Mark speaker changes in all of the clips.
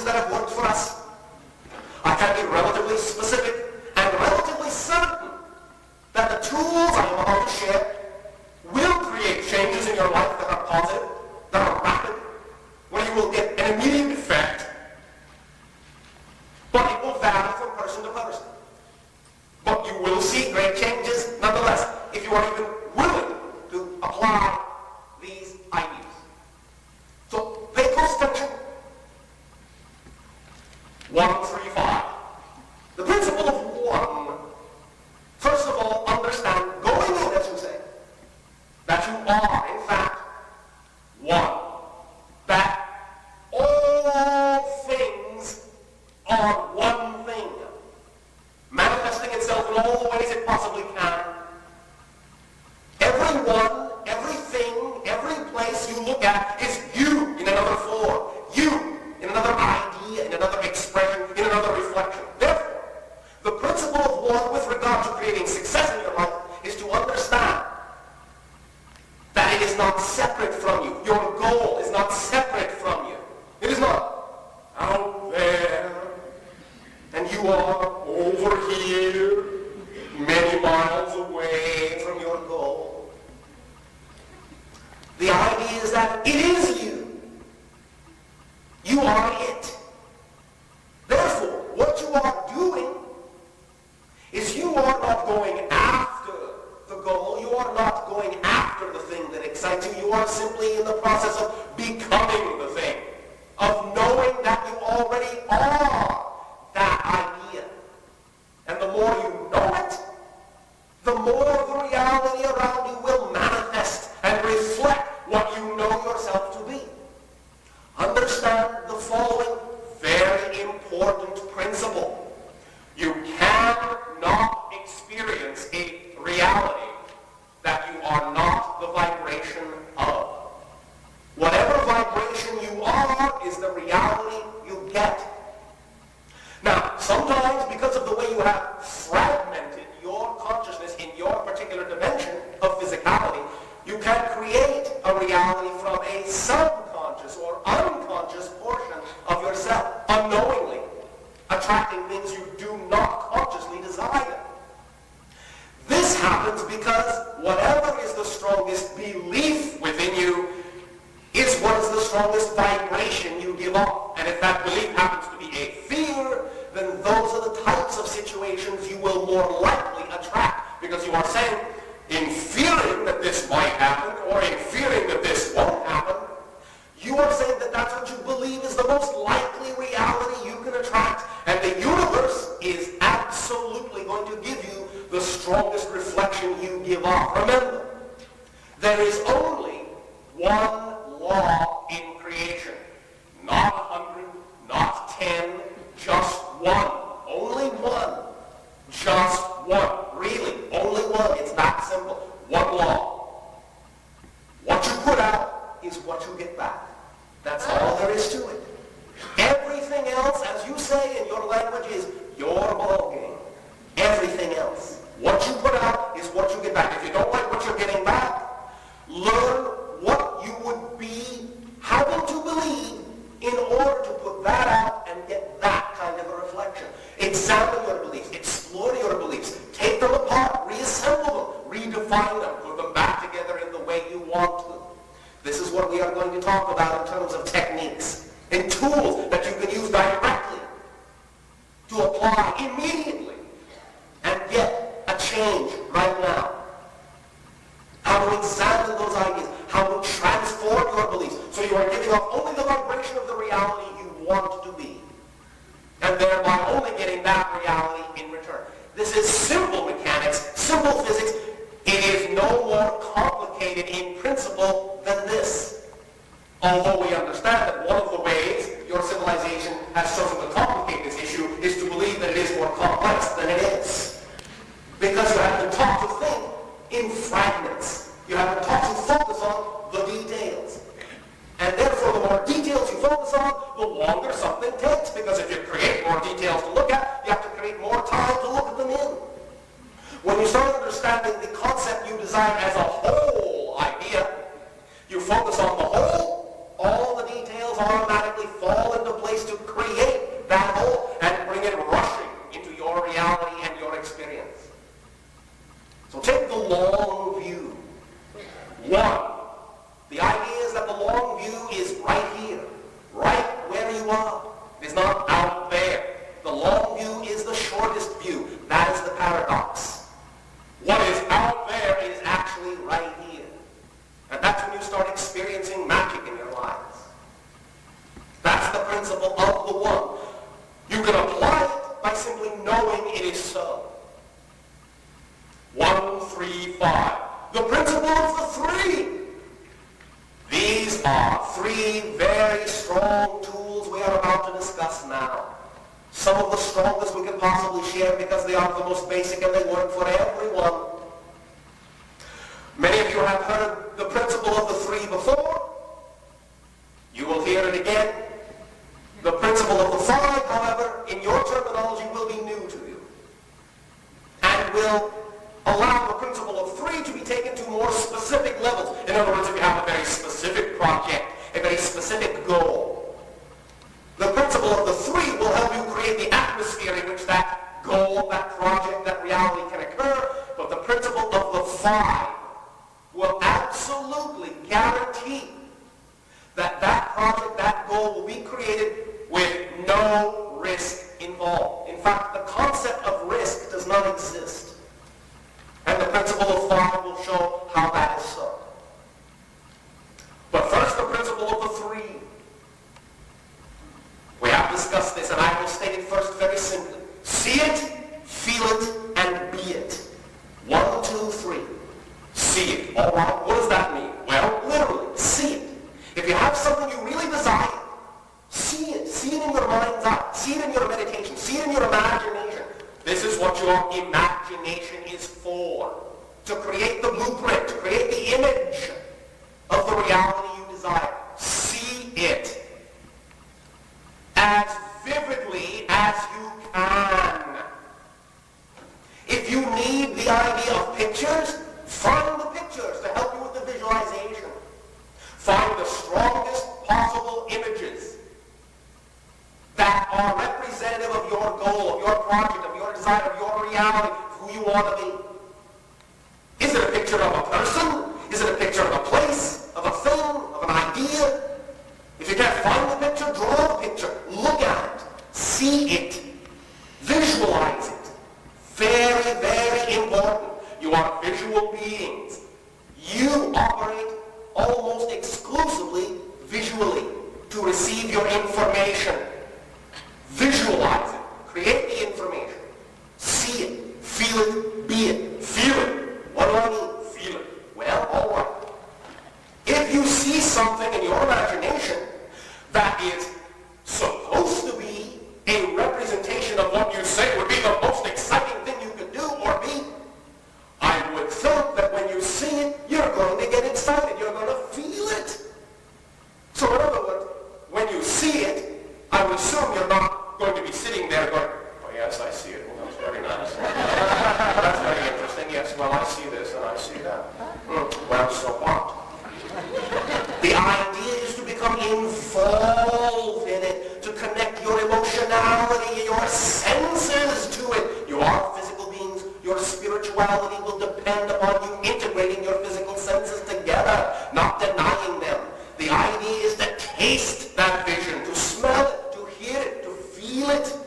Speaker 1: that have worked for us. I can be relatively specific and relatively certain that the tools I am about to share will create changes in your life that are positive, that are rapid, where you will get an immediate effect, but it will vary from person to person. But you will see great changes nonetheless if you are even willing to apply these ideas. So pay close attention. 135. The principle of one. First of all, understand, going in, as you say, that you are, in fact, one. That all things are one thing, manifesting itself in all the ways it possibly can. Everyone, everything, every place you look at is you in another form, you in another idea, in another expression, in another reflection. Therefore, the principle of one with regard to creating success in your life is to understand that it is not separate from you. Your goal is not separate from you. It is not out there and you are over here, many miles away from your goal. The idea is that it is you. You are it. Therefore, what you are doing is you are not going after the goal. You are not going after the thing that excites you. You are simply in the process of becoming the thing, of knowing that you already are that idea. And the more you know it, the more the reality around you will manifest and reflect what you know yourself to be. Understand the following very important principle. You cannot experience a reality that you are not the vibration of. Whatever vibration you are is the reality you get. Now, sometimes because of the way you have fragmented your consciousness in your particular dimension of physicality, you can create a reality from a subconscious or unconscious portion of yourself, unknowingly, attracting things you do not consciously desire. This happens because whatever is the strongest belief within you is what is the strongest vibration you give off. And if that belief happens to be a fear, then those are the types of situations you will more likely attract. Because you are saying, in fearing that this might happen, or in fearing that this won't happen, you are saying that that's what you believe is the most likely reality you can attract. And the universe is absolutely going to give you the strongest reflection you give off. Remember, there is only one law in creation. Not 100, not 10, just one. Only one. Just one. Really, only one. It's that simple. One law. What you put out is what you get back. That's all there is to it. Everything else, as you say in your language, is your ball game. Everything else. What you put out is what you get back. If you don't like what you're getting back, learn what you would be having to believe in order to put that out and get that kind of a reflection. Examine your beliefs. Explore your beliefs. Take them apart. Reassemble them. Redefine them. Put them back together in the way you want to. This is what we are going to talk about in terms of techniques and tools that you can use directly to apply immediately and get a change right now. How to examine those ideas. How to transform your beliefs so you are giving off only the vibration of the reality you want to be, and thereby only getting that reality in return. This is simple mechanics, simple physics. It is no more complicated in principle than this. Although we understand that one of the ways your civilization has chosen to complicate this issue is to believe that it is more complex than it is. Because you have been taught to think in fragments. You have been taught to focus on the details. And therefore, the more details you focus on, the longer something takes. Because if you create more details to look at, you have to create more time to look at them in. When you start understanding the concept you desire as a whole idea, you focus on the whole, all the details automatically fall into place to create principle of the one. You can apply it by simply knowing it is so. 1, 3, 5. The principle of the three. These are three very strong tools we are about to discuss now. Some of the strongest we can possibly share because they are the most basic and they work for everyone. Many of you have heard the principle of the three before. You will hear it again. The principle of the five, however, in your terminology will be new to you and will allow the principle of three to be taken to more specific levels. In other words, if you have a very specific project, a very specific goal, the principle of the three will help you create the atmosphere in which that goal, that project, that reality can occur. But the principle of the five will absolutely guarantee that that project, that goal will be created with no risk involved. In fact, the concept of risk does not exist. And the principle of five will show how that is so. But first, the principle of the three. We have discussed this, and I will state it first very simply. See it, feel it, and be it. 1, 2, 3. See it. All right, what does that mean? Well, literally, see it. If you have something you really desire, see it. See it in your mind's eye. See it in your meditation. See it in your imagination. This is what your imagination is for. To create the blueprint, to create the image of the reality you desire. See it as vividly as you can. If you need the idea of pictures, find the pictures to help you with the visualization. Find the strongest possible images that are representative of your goal, of your project, of your desire, of your reality, of who you want to be. Is it a picture of a person? Is it a picture of a place, of a thing, of an idea? If you can't find the picture, draw the picture. Look at it. See it. Visualize it. Very, very important. You are visual beings. You operate almost exclusively visually to receive your information. Visualize it. Create the information. See it. Feel it. Be it. Feel it. What do I mean? Feel it. Well, all right. If you see something in your imagination that is supposed to be a representation of what you say would be the most exciting thing you could do or be, I would think that when you see it, you're going to get excited. You're going to feel it. So in other words, when you see it, I would assume you're not going to be sitting there going, oh yes, I see it. Well, that's very nice. That's very interesting. Yes, well, I see this and I see that. Well, so what? The idea is to become involved in it, to connect your emotionality, your senses to it. You are physical beings. Your spirituality will depend upon you integrating your physical senses together, not denying them. The idea is to taste that vision, to smell it, to hear it, to feel it.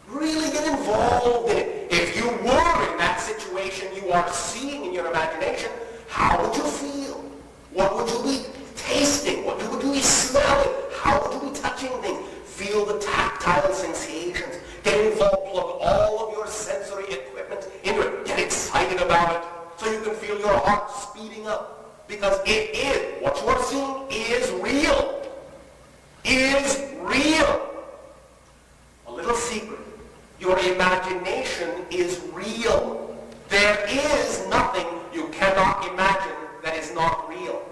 Speaker 1: Really get involved in it. If you were in that situation you are seeing in your imagination, how would you feel? What would you be tasting? What would you be smelling? How would you be touching things? Feel the tactile sensations. Get involved. Plug all of your sensory equipment into it. Get excited about it so you can feel your heart speeding up. Because it is, what you are seeing is real. Is real. A little secret. Your imagination is real. There is nothing you cannot imagine that is not real.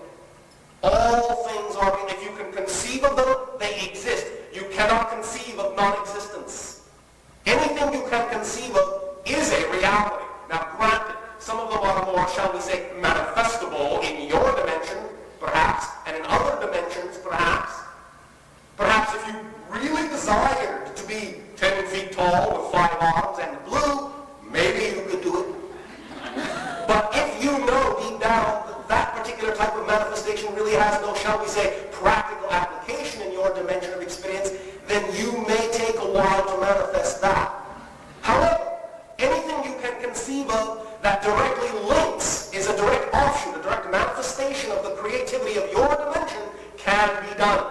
Speaker 1: All things are real. If you can conceive of them, they exist. You cannot conceive of non-existence. Anything you can conceive of is a reality. Now granted, some of them are more, shall we say, manifestable in your dimension, perhaps, and in other dimensions, perhaps. Perhaps if you really desired to be 10 feet tall with 5 arms and blue, maybe you could do it. But if you know deep down that particular type of manifestation really has no, shall we say, practical application in your dimension of experience, then you may take a while to manifest that. However, anything you can conceive of that directly links, is a direct offshoot, a direct manifestation of the creativity of your dimension, can be done.